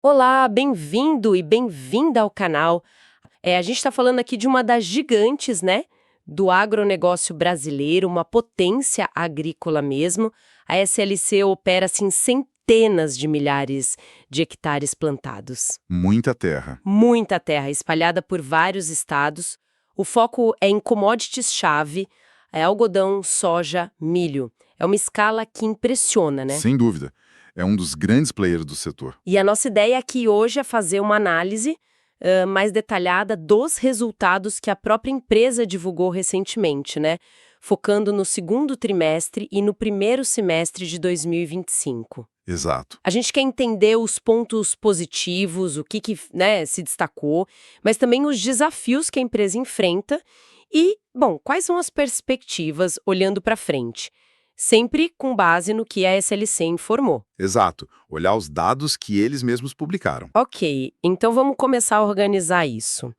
Olá, bem-vindo e bem-vinda ao canal. A gente está falando aqui de uma das gigantes, né, do agronegócio brasileiro, uma potência agrícola mesmo. A SLC opera, assim, centenas de milhares de hectares plantados. Muita terra. Muita terra espalhada por vários estados. O foco é em commodities-chave, algodão, soja, milho. É uma escala que impressiona, né? Sem dúvida. É um dos grandes players do setor. E a nossa ideia aqui hoje é fazer uma análise mais detalhada dos resultados que a própria empresa divulgou recentemente, né? Focando no segundo trimestre e no primeiro semestre de 2025. Exato. A gente quer entender os pontos positivos, o que né, se destacou, mas também os desafios que a empresa enfrenta e, bom, quais são as perspectivas olhando para frente. Sempre com base no que a SLC informou. Exato. Olhar os dados que eles mesmos publicaram. Ok, então vamos começar a organizar isso.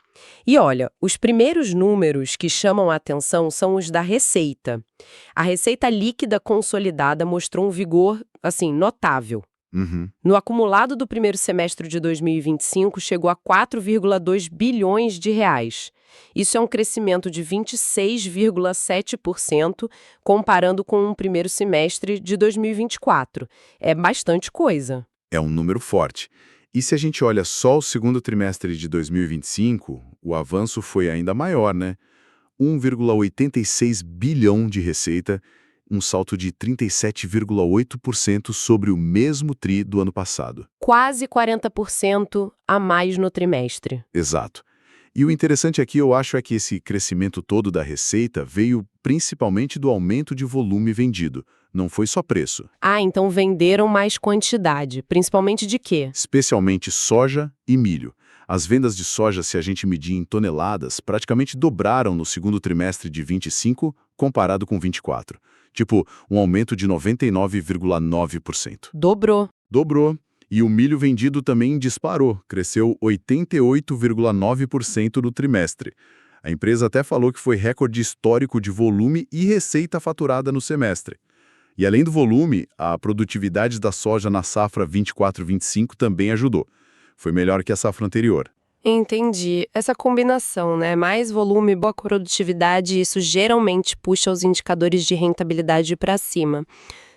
E olha, os primeiros números que chamam a atenção são os da receita. A receita líquida consolidada mostrou um vigor, assim, notável. Uhum. No acumulado do primeiro semestre de 2025, chegou a 4,2 bilhões de reais. Isso é um crescimento de 26,7% comparando com o primeiro semestre de 2024. É bastante coisa. É um número forte. E se a gente olha só o segundo trimestre de 2025, o avanço foi ainda maior, né? 1,86 bilhão de receita, um salto de 37,8% sobre o mesmo TRI do ano passado. Quase 40% a mais no trimestre. Exato. E o interessante aqui, eu acho, é que esse crescimento todo da receita veio principalmente do aumento de volume vendido. Não foi só preço. Ah, então venderam mais quantidade. Principalmente de quê? Especialmente soja e milho. As vendas de soja, se a gente medir em toneladas, praticamente dobraram no segundo trimestre de 25 comparado com 24. Tipo, um aumento de 99,9%. Dobrou. Dobrou. E o milho vendido também disparou, cresceu 88,9% no trimestre. A empresa até falou que foi recorde histórico de volume e receita faturada no semestre. E além do volume, a produtividade da soja na safra 24-25 também ajudou. Foi melhor que a safra anterior. Entendi. Essa combinação, né? Mais volume, boa produtividade, isso geralmente puxa os indicadores de rentabilidade para cima.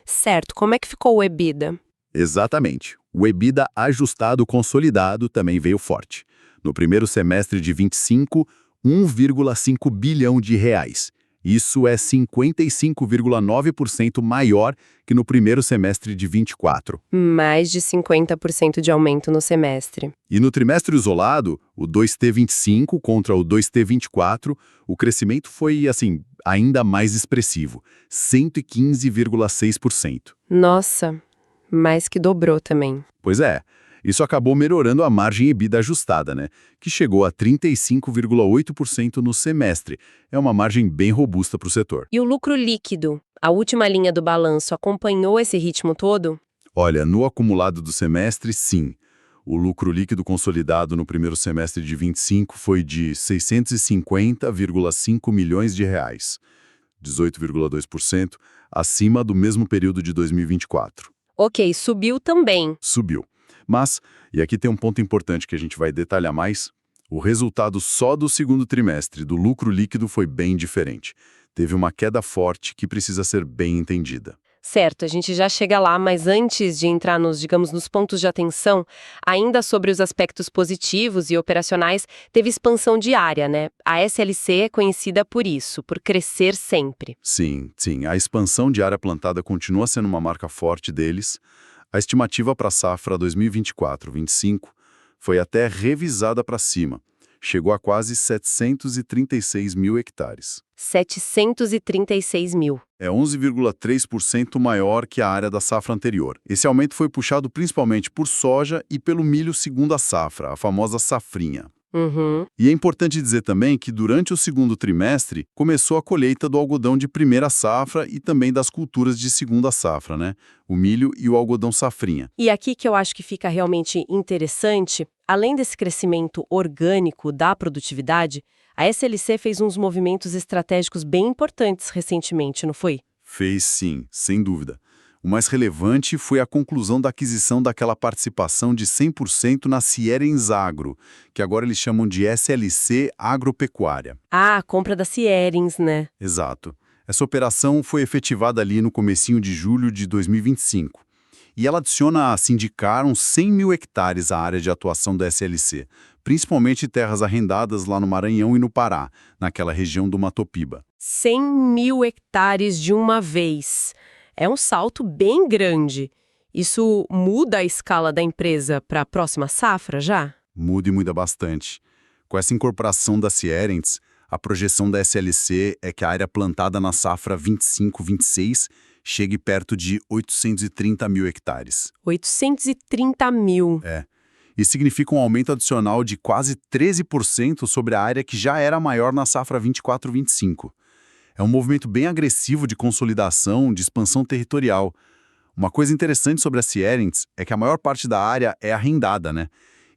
Certo, como é que ficou o EBITDA? Exatamente. O EBITDA ajustado consolidado também veio forte. No primeiro semestre de 25, 1,5 bilhão de reais. Isso é 55,9% maior que no primeiro semestre de 24. Mais de 50% de aumento no semestre. E no trimestre isolado, o 2T25 contra o 2T24, o crescimento foi, assim, ainda mais expressivo, 115,6%. Nossa, mais que dobrou também. Pois é, isso acabou melhorando a margem EBITDA ajustada, né? Que chegou a 35,8% no semestre. É uma margem bem robusta para o setor. E o lucro líquido? A última linha do balanço acompanhou esse ritmo todo? Olha, no acumulado do semestre, sim. O lucro líquido consolidado no primeiro semestre de 25 foi de 650,5 milhões de reais, 18,2% acima do mesmo período de 2024. Ok, subiu também. Subiu. Mas, e aqui tem um ponto importante que a gente vai detalhar mais, o resultado só do segundo trimestre do lucro líquido foi bem diferente. Teve uma queda forte que precisa ser bem entendida. Certo, a gente já chega lá, mas antes de entrar nos pontos de atenção, ainda sobre os aspectos positivos e operacionais, teve expansão diária, né? A SLC é conhecida por isso, por crescer sempre. Sim, a expansão de área plantada continua sendo uma marca forte deles. A estimativa para a safra 2024-25 foi até revisada para cima. Chegou a quase 736 mil hectares. 736 mil. É 11,3% maior que a área da safra anterior. Esse aumento foi puxado principalmente por soja e pelo milho segundo a safra, a famosa safrinha. Uhum. E é importante dizer também que durante o segundo trimestre começou a colheita do algodão de primeira safra e também das culturas de segunda safra, né? O milho e o algodão safrinha. E aqui que eu acho que fica realmente interessante, além desse crescimento orgânico da produtividade, a SLC fez uns movimentos estratégicos bem importantes recentemente, não foi? Fez sim, sem dúvida. O mais relevante foi a conclusão da aquisição daquela participação de 100% na Sierens Agro, que agora eles chamam de SLC Agropecuária. Ah, a compra da Sierens, né? Exato. Essa operação foi efetivada ali no comecinho de julho de 2025. E ela adiciona a sindicar uns 100 mil hectares à área de atuação da SLC, principalmente terras arrendadas lá no Maranhão e no Pará, naquela região do Matopiba. 100 mil hectares de uma vez. É um salto bem grande. Isso muda a escala da empresa para a próxima safra já? Muda e muda bastante. Com essa incorporação da Sierens, a projeção da SLC é que a área plantada na safra 25-26 chegue perto de 830 mil hectares. 830 mil. Isso significa um aumento adicional de quase 13% sobre a área que já era maior na safra 24-25. É um movimento bem agressivo de consolidação, de expansão territorial. Uma coisa interessante sobre a Sierens é que a maior parte da área é arrendada, né?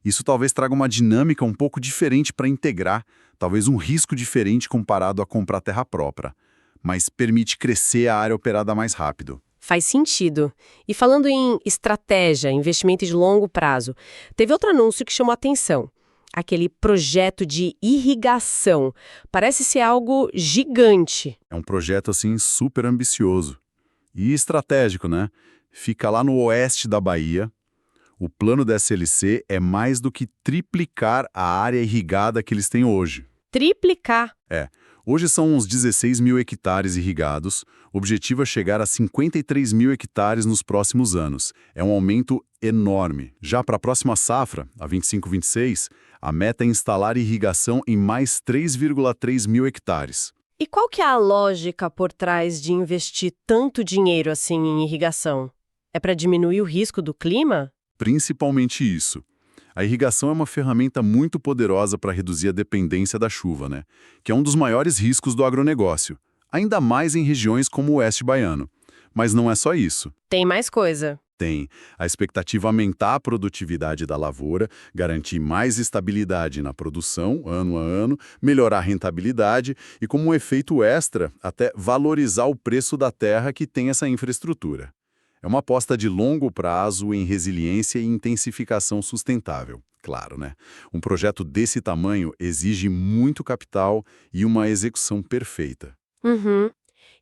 Isso talvez traga uma dinâmica um pouco diferente para integrar, talvez um risco diferente comparado a comprar terra própria, mas permite crescer a área operada mais rápido. Faz sentido. E falando em estratégia, investimento de longo prazo, teve outro anúncio que chamou a atenção. Aquele projeto de irrigação. Parece ser algo gigante. É um projeto, assim, super ambicioso. E estratégico, né? Fica lá no oeste da Bahia. O plano da SLC é mais do que triplicar a área irrigada que eles têm hoje. Triplicar. Hoje são uns 16 mil hectares irrigados. O objetivo é chegar a 53 mil hectares nos próximos anos. É um aumento enorme. Já para a próxima safra, a 25-26, a meta é instalar irrigação em mais 3,3 mil hectares. E qual que é a lógica por trás de investir tanto dinheiro assim em irrigação? É para diminuir o risco do clima? Principalmente isso. A irrigação é uma ferramenta muito poderosa para reduzir a dependência da chuva, né? Que é um dos maiores riscos do agronegócio, ainda mais em regiões como o oeste baiano. Mas não é só isso. Tem mais coisa. Tem. A expectativa é aumentar a produtividade da lavoura, garantir mais estabilidade na produção, ano a ano, melhorar a rentabilidade e, como um efeito extra, até valorizar o preço da terra que tem essa infraestrutura. É uma aposta de longo prazo em resiliência e intensificação sustentável. Claro, né? Um projeto desse tamanho exige muito capital e uma execução perfeita. Uhum.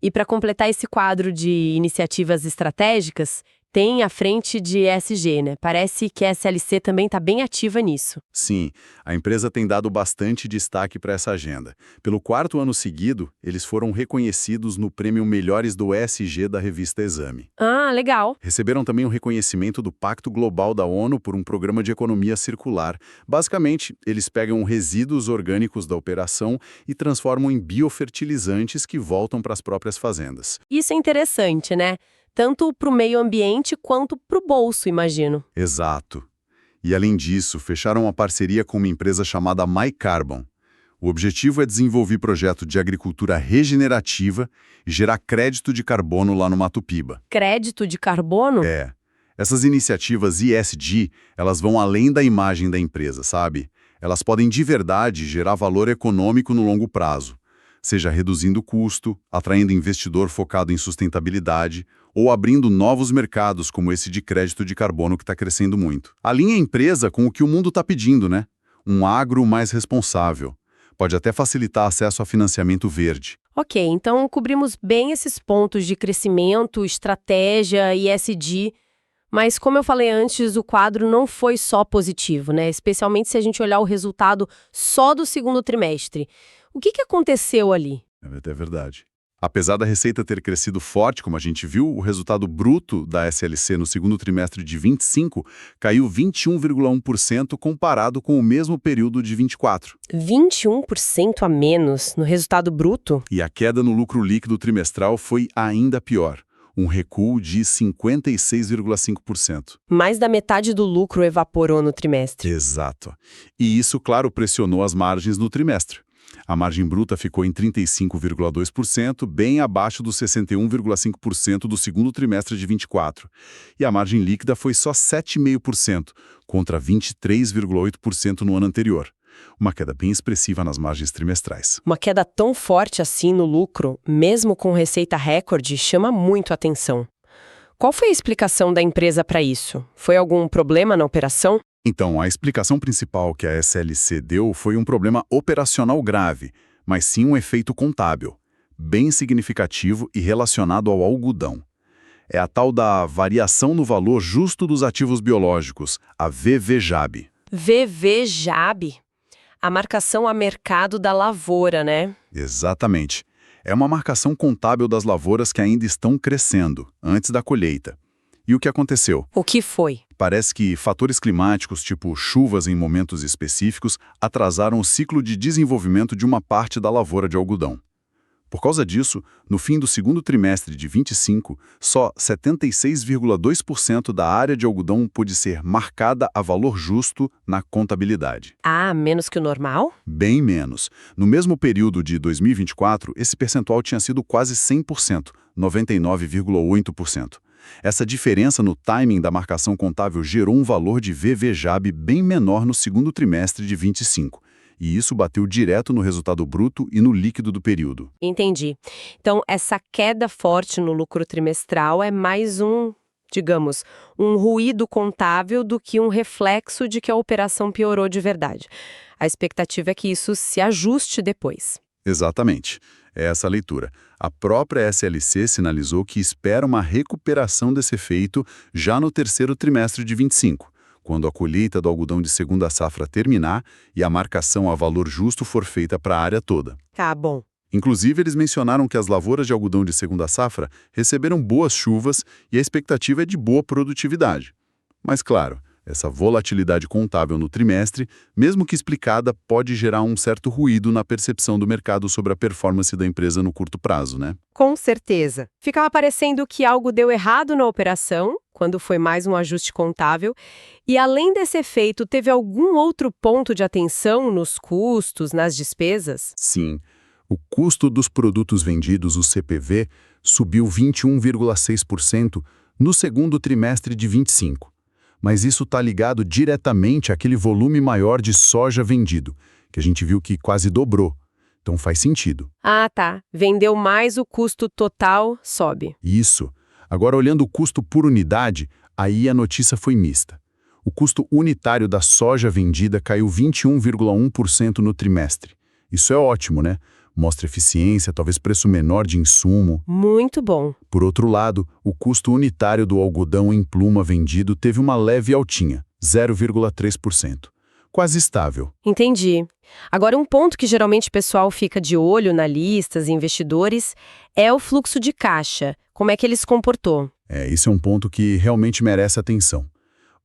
E para completar esse quadro de iniciativas estratégicas, tem a frente de ESG, né? Parece que a SLC também está bem ativa nisso. Sim, a empresa tem dado bastante destaque para essa agenda. Pelo 4º ano seguido, eles foram reconhecidos no prêmio Melhores do ESG da revista Exame. Ah, legal. Receberam também o reconhecimento do Pacto Global da ONU por um programa de economia circular. Basicamente, eles pegam resíduos orgânicos da operação e transformam em biofertilizantes que voltam para as próprias fazendas. Isso é interessante, né? Tanto para o meio ambiente quanto para o bolso, imagino. Exato. E além disso, fecharam uma parceria com uma empresa chamada MyCarbon. O objetivo é desenvolver projeto de agricultura regenerativa e gerar crédito de carbono lá no Matopiba. Crédito de carbono? Essas iniciativas ESG, elas vão além da imagem da empresa, sabe? Elas podem de verdade gerar valor econômico no longo prazo, seja reduzindo o custo, atraindo investidor focado em sustentabilidade ou abrindo novos mercados como esse de crédito de carbono que está crescendo muito. Alinha a empresa com o que o mundo está pedindo, né? Um agro mais responsável. Pode até facilitar acesso a financiamento verde. Ok, então cobrimos bem esses pontos de crescimento, estratégia e ESG, mas como eu falei antes, o quadro não foi só positivo, né? Especialmente se a gente olhar o resultado só do segundo trimestre. O que aconteceu ali? É verdade. Apesar da receita ter crescido forte, como a gente viu, o resultado bruto da SLC no segundo trimestre de 25 caiu 21,1% comparado com o mesmo período de 24. 21% a menos no resultado bruto? E a queda no lucro líquido trimestral foi ainda pior, um recuo de 56,5%. Mais da metade do lucro evaporou no trimestre. Exato. E isso, claro, pressionou as margens no trimestre. A margem bruta ficou em 35,2%, bem abaixo dos 61,5% do segundo trimestre de 24. E a margem líquida foi só 7,5%, contra 23,8% no ano anterior. Uma queda bem expressiva nas margens trimestrais. Uma queda tão forte assim no lucro, mesmo com receita recorde, chama muito a atenção. Qual foi a explicação da empresa para isso? Foi algum problema na operação? Então, a explicação principal que a SLC deu foi um problema operacional grave, mas sim um efeito contábil, bem significativo e relacionado ao algodão. É a tal da variação no valor justo dos ativos biológicos, a VVJAB. VVJAB, a marcação a mercado da lavoura, né? Exatamente. É uma marcação contábil das lavouras que ainda estão crescendo, antes da colheita. E o que aconteceu? O que foi? Parece que fatores climáticos, tipo chuvas em momentos específicos, atrasaram o ciclo de desenvolvimento de uma parte da lavoura de algodão. Por causa disso, no fim do segundo trimestre de 25, só 76,2% da área de algodão pôde ser marcada a valor justo na contabilidade. Ah, menos que o normal? Bem menos. No mesmo período de 2024, esse percentual tinha sido quase 100%, 99,8%. Essa diferença no timing da marcação contábil gerou um valor de VVJAB bem menor no segundo trimestre de 25. E isso bateu direto no resultado bruto e no líquido do período. Entendi. Então, essa queda forte no lucro trimestral é mais digamos, um ruído contábil do que um reflexo de que a operação piorou de verdade. A expectativa é que isso se ajuste depois. Exatamente. É essa a leitura. A própria SLC sinalizou que espera uma recuperação desse efeito já no terceiro trimestre de 25. Quando a colheita do algodão de segunda safra terminar e a marcação a valor justo for feita para a área toda. Tá bom. Inclusive, eles mencionaram que as lavouras de algodão de segunda safra receberam boas chuvas e a expectativa é de boa produtividade. Mas, claro, essa volatilidade contábil no trimestre, mesmo que explicada, pode gerar um certo ruído na percepção do mercado sobre a performance da empresa no curto prazo, né? Com certeza. Ficava parecendo que algo deu errado na operação, quando foi mais um ajuste contábil, e além desse efeito, teve algum outro ponto de atenção nos custos, nas despesas? Sim. O custo dos produtos vendidos, o CPV, subiu 21,6% no segundo trimestre de 25. Mas isso está ligado diretamente àquele volume maior de soja vendido, que a gente viu que quase dobrou. Então faz sentido. Ah, tá. Vendeu mais, o custo total sobe. Isso. Agora, olhando o custo por unidade, aí a notícia foi mista. O custo unitário da soja vendida caiu 21,1% no trimestre. Isso é ótimo, né? Mostra eficiência, talvez preço menor de insumo. Muito bom. Por outro lado, o custo unitário do algodão em pluma vendido teve uma leve altinha, 0,3%. Quase estável. Entendi. Agora, um ponto que geralmente o pessoal fica de olho, analistas e investidores, é o fluxo de caixa. Como é que ele se comportou? Isso é um ponto que realmente merece atenção.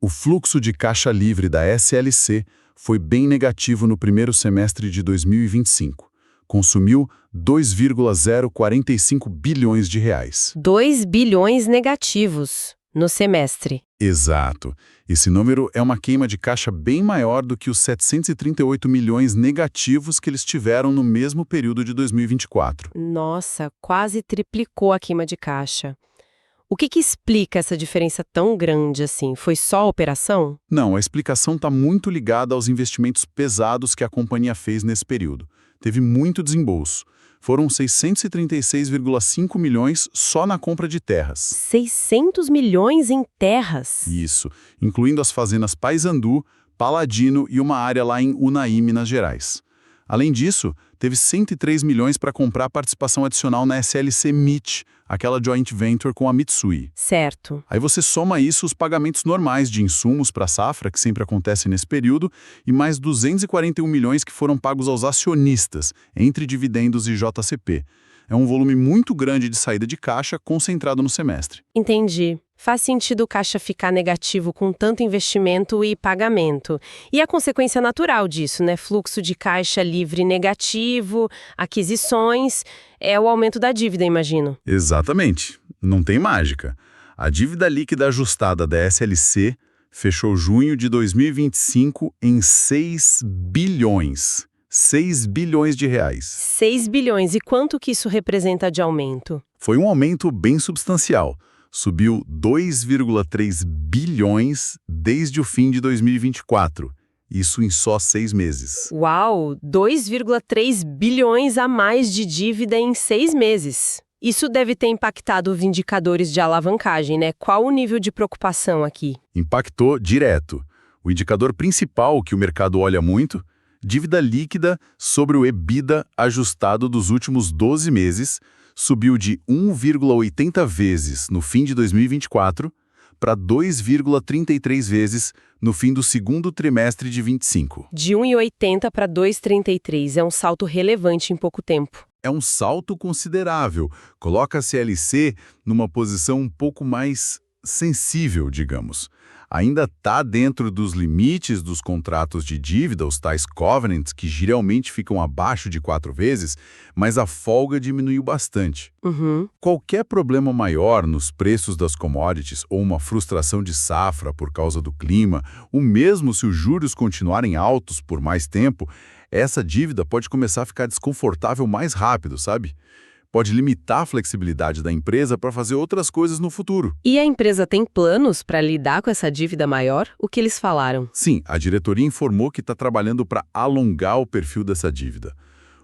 O fluxo de caixa livre da SLC foi bem negativo no primeiro semestre de 2025. Consumiu 2,045 bilhões de reais. 2 bilhões negativos no semestre. Exato. Esse número é uma queima de caixa bem maior do que os 738 milhões negativos que eles tiveram no mesmo período de 2024. Nossa, quase triplicou a queima de caixa. O que explica essa diferença tão grande assim? Foi só a operação? Não, a explicação está muito ligada aos investimentos pesados que a companhia fez nesse período. Teve muito desembolso. Foram 636,5 milhões só na compra de terras. 600 milhões em terras? Isso, incluindo as fazendas Paysandu, Paladino e uma área lá em Unai, Minas Gerais. Além disso, teve 103 milhões para comprar participação adicional na SLC MIT, aquela joint venture com a Mitsui. Certo. Aí você soma isso os pagamentos normais de insumos para a safra, que sempre acontece nesse período, e mais 241 milhões que foram pagos aos acionistas, entre dividendos e JCP. É um volume muito grande de saída de caixa concentrado no semestre. Entendi. Faz sentido o caixa ficar negativo com tanto investimento e pagamento. E a consequência natural disso, né? Fluxo de caixa livre negativo, aquisições, é o aumento da dívida, imagino. Exatamente. Não tem mágica. A dívida líquida ajustada da SLC fechou junho de 2025 em 6 bilhões. 6 bilhões de reais. 6 bilhões. E quanto que isso representa de aumento? Foi um aumento bem substancial. Subiu 2,3 bilhões desde o fim de 2024. Isso em só 6 meses. Uau! 2,3 bilhões a mais de dívida em 6 meses. Isso deve ter impactado os indicadores de alavancagem, né? Qual o nível de preocupação aqui? Impactou direto. O indicador principal que o mercado olha muito, dívida líquida sobre o EBITDA ajustado dos últimos 12 meses, subiu de 1,80 vezes no fim de 2024 para 2,33 vezes no fim do segundo trimestre de 25. De 1,80 para 2,33 é um salto relevante em pouco tempo. É um salto considerável, coloca a CLC numa posição um pouco mais sensível, digamos. Ainda está dentro dos limites dos contratos de dívida, os tais covenants, que geralmente ficam abaixo de 4 vezes, mas a folga diminuiu bastante. Qualquer problema maior nos preços das commodities ou uma frustração de safra por causa do clima, ou mesmo se os juros continuarem altos por mais tempo, essa dívida pode começar a ficar desconfortável mais rápido, sabe? Pode limitar a flexibilidade da empresa para fazer outras coisas no futuro. E a empresa tem planos para lidar com essa dívida maior? O que eles falaram? Sim, a diretoria informou que está trabalhando para alongar o perfil dessa dívida.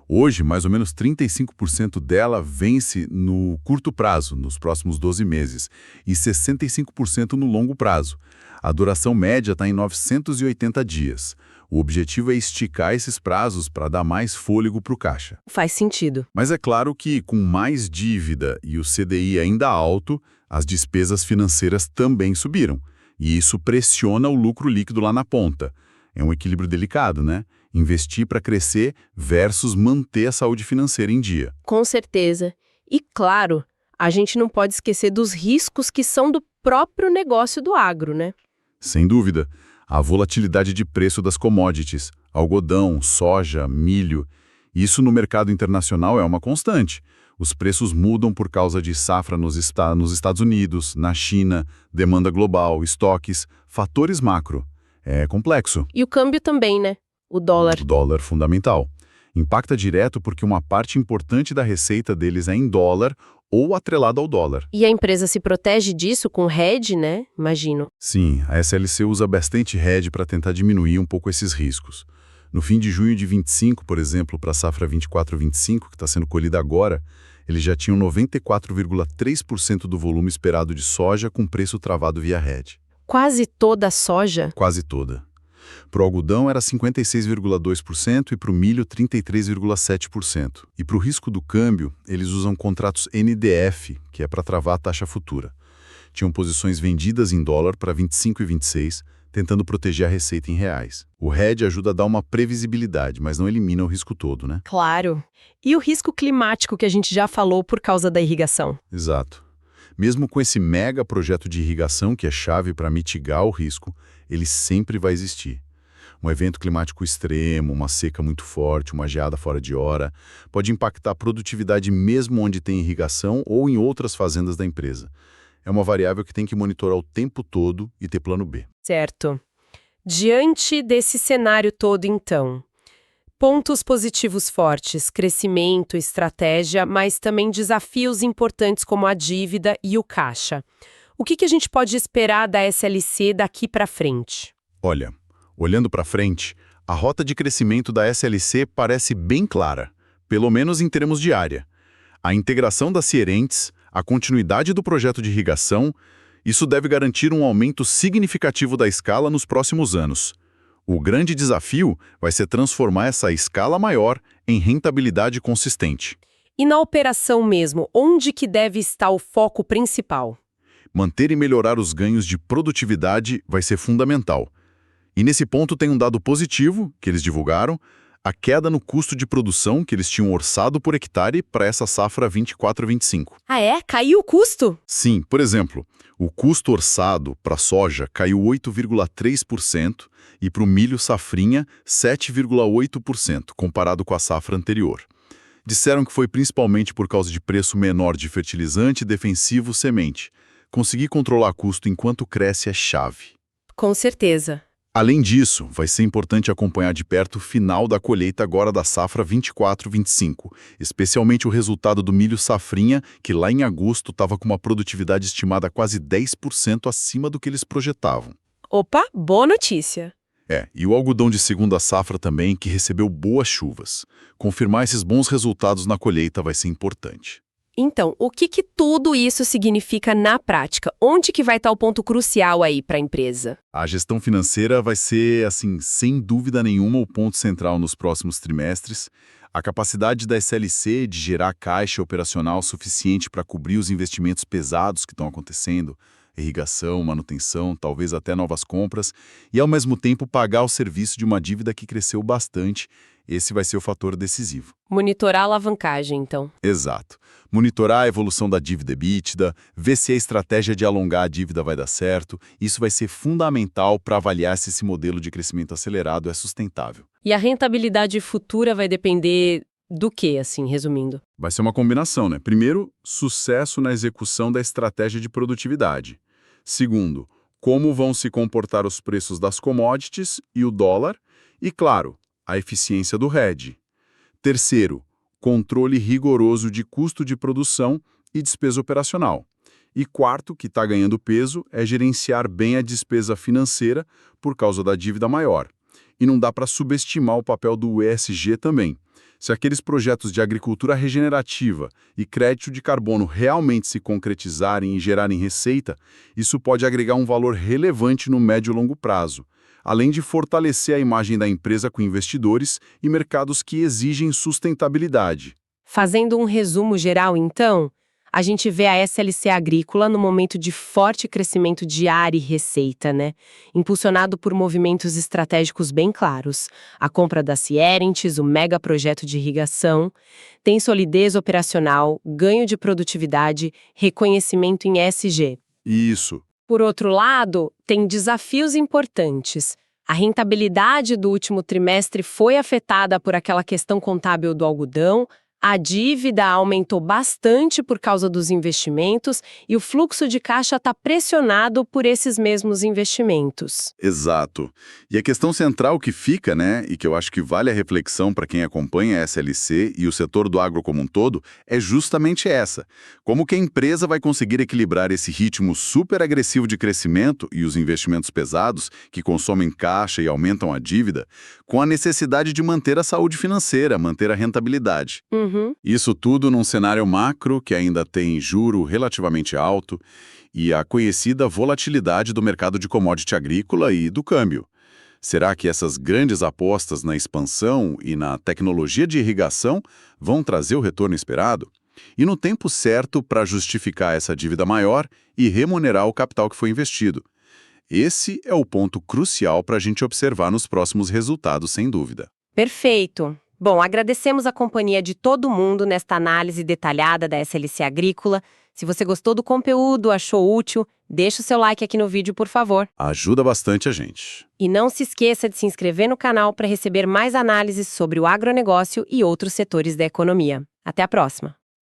Hoje, mais ou menos 35% dela vence no curto prazo, nos próximos 12 meses, e 65% no longo prazo. A duração média está em 980 dias. O objetivo é esticar esses prazos para dar mais fôlego para o caixa. Faz sentido. Mas é claro que, com mais dívida e o CDI ainda alto, as despesas financeiras também subiram. E isso pressiona o lucro líquido lá na ponta. É um equilíbrio delicado, né? Investir para crescer versus manter a saúde financeira em dia. Com certeza. E, claro, a gente não pode esquecer dos riscos que são do próprio negócio do agro, né? Sem dúvida. A volatilidade de preço das commodities, algodão, soja, milho. Isso no mercado internacional é uma constante. Os preços mudam por causa de safra nos Estados Unidos, na China, demanda global, estoques, fatores macro. É complexo. E o câmbio também, né? O dólar. O dólar fundamental. Impacta direto porque uma parte importante da receita deles é em dólar ou atrelada ao dólar. E a empresa se protege disso com hedge, né? Imagino. Sim, a SLC usa bastante hedge para tentar diminuir um pouco esses riscos. No fim de junho de 25, por exemplo, para a safra 24-25, que está sendo colhida agora, eles já tinham 94,3% do volume esperado de soja com preço travado via hedge. Quase toda a soja? Quase toda. Para o algodão era 56,2% e para o milho 33,7%. E para o risco do câmbio, eles usam contratos NDF, que é para travar a taxa futura. Tinham posições vendidas em dólar para 25 e 26, tentando proteger a receita em reais. O hedge ajuda a dar uma previsibilidade, mas não elimina o risco todo, né? Claro. E o risco climático que a gente já falou por causa da irrigação? Exato. Mesmo com esse mega projeto de irrigação, que é chave para mitigar o risco, ele sempre vai existir. Um evento climático extremo, uma seca muito forte, uma geada fora de hora, pode impactar a produtividade mesmo onde tem irrigação ou em outras fazendas da empresa. É uma variável que tem que monitorar o tempo todo e ter plano B. Certo. Diante desse cenário todo, então, pontos positivos fortes, crescimento, estratégia, mas também desafios importantes como a dívida e o caixa. O que a gente pode esperar da SLC daqui para frente? Olha, olhando para frente, a rota de crescimento da SLC parece bem clara, pelo menos em termos de área. A integração das Cierentes, a continuidade do projeto de irrigação, isso deve garantir um aumento significativo da escala nos próximos anos. O grande desafio vai ser transformar essa escala maior em rentabilidade consistente. E na operação mesmo, onde que deve estar o foco principal? Manter e melhorar os ganhos de produtividade vai ser fundamental. E nesse ponto tem um dado positivo, que eles divulgaram, a queda no custo de produção que eles tinham orçado por hectare para essa safra 24-25. Ah é? Caiu o custo? Sim, por exemplo, o custo orçado para a soja caiu 8,3% e para o milho safrinha 7,8%, comparado com a safra anterior. Disseram que foi principalmente por causa de preço menor de fertilizante defensivo semente. Conseguir controlar custo enquanto cresce é chave. Com certeza. Além disso, vai ser importante acompanhar de perto o final da colheita agora da safra 24-25, especialmente o resultado do milho safrinha, que lá em agosto estava com uma produtividade estimada quase 10% acima do que eles projetavam. Opa, boa notícia. E o algodão de segunda safra também, que recebeu boas chuvas. Confirmar esses bons resultados na colheita vai ser importante. Então, o que tudo isso significa na prática? Onde que vai estar o ponto crucial aí para a empresa? A gestão financeira vai ser, assim, sem dúvida nenhuma, o ponto central nos próximos trimestres. A capacidade da SLC de gerar caixa operacional suficiente para cobrir os investimentos pesados que estão acontecendo, irrigação, manutenção, talvez até novas compras, e ao mesmo tempo pagar o serviço de uma dívida que cresceu bastante. Esse vai ser o fator decisivo. Monitorar a alavancagem, então. Exato. Monitorar a evolução da dívida EBITDA, ver se a estratégia de alongar a dívida vai dar certo. Isso vai ser fundamental para avaliar se esse modelo de crescimento acelerado é sustentável. E a rentabilidade futura vai depender do quê, assim, resumindo? Vai ser uma combinação, né? Primeiro, sucesso na execução da estratégia de produtividade. Segundo, como vão se comportar os preços das commodities e o dólar. E, claro, a eficiência do hedge. Terceiro, controle rigoroso de custo de produção e despesa operacional. E quarto, que está ganhando peso, é gerenciar bem a despesa financeira por causa da dívida maior. E não dá para subestimar o papel do ESG também. Se aqueles projetos de agricultura regenerativa e crédito de carbono realmente se concretizarem e gerarem receita, isso pode agregar um valor relevante no médio e longo prazo, além de fortalecer a imagem da empresa com investidores e mercados que exigem sustentabilidade. Fazendo um resumo geral, então, a gente vê a SLC Agrícola no momento de forte crescimento de área e receita, né? Impulsionado por movimentos estratégicos bem claros. A compra da Sierentes, o mega projeto de irrigação, tem solidez operacional, ganho de produtividade, reconhecimento em ESG. Isso. Por outro lado, tem desafios importantes. A rentabilidade do último trimestre foi afetada por aquela questão contábil do algodão, a dívida aumentou bastante por causa dos investimentos e o fluxo de caixa está pressionado por esses mesmos investimentos. Exato. E a questão central que fica, né, e que eu acho que vale a reflexão para quem acompanha a SLC e o setor do agro como um todo, é justamente essa. Como que a empresa vai conseguir equilibrar esse ritmo super agressivo de crescimento e os investimentos pesados, que consomem caixa e aumentam a dívida, com a necessidade de manter a saúde financeira, manter a rentabilidade. Isso tudo num cenário macro que ainda tem juro relativamente alto e a conhecida volatilidade do mercado de commodity agrícola e do câmbio. Será que essas grandes apostas na expansão e na tecnologia de irrigação vão trazer o retorno esperado? E no tempo certo para justificar essa dívida maior e remunerar o capital que foi investido? Esse é o ponto crucial para a gente observar nos próximos resultados, sem dúvida. Perfeito. Bom, agradecemos a companhia de todo mundo nesta análise detalhada da SLC Agrícola. Se você gostou do conteúdo, achou útil, deixa o seu like aqui no vídeo, por favor. Ajuda bastante a gente. E não se esqueça de se inscrever no canal para receber mais análises sobre o agronegócio e outros setores da economia. Até a próxima!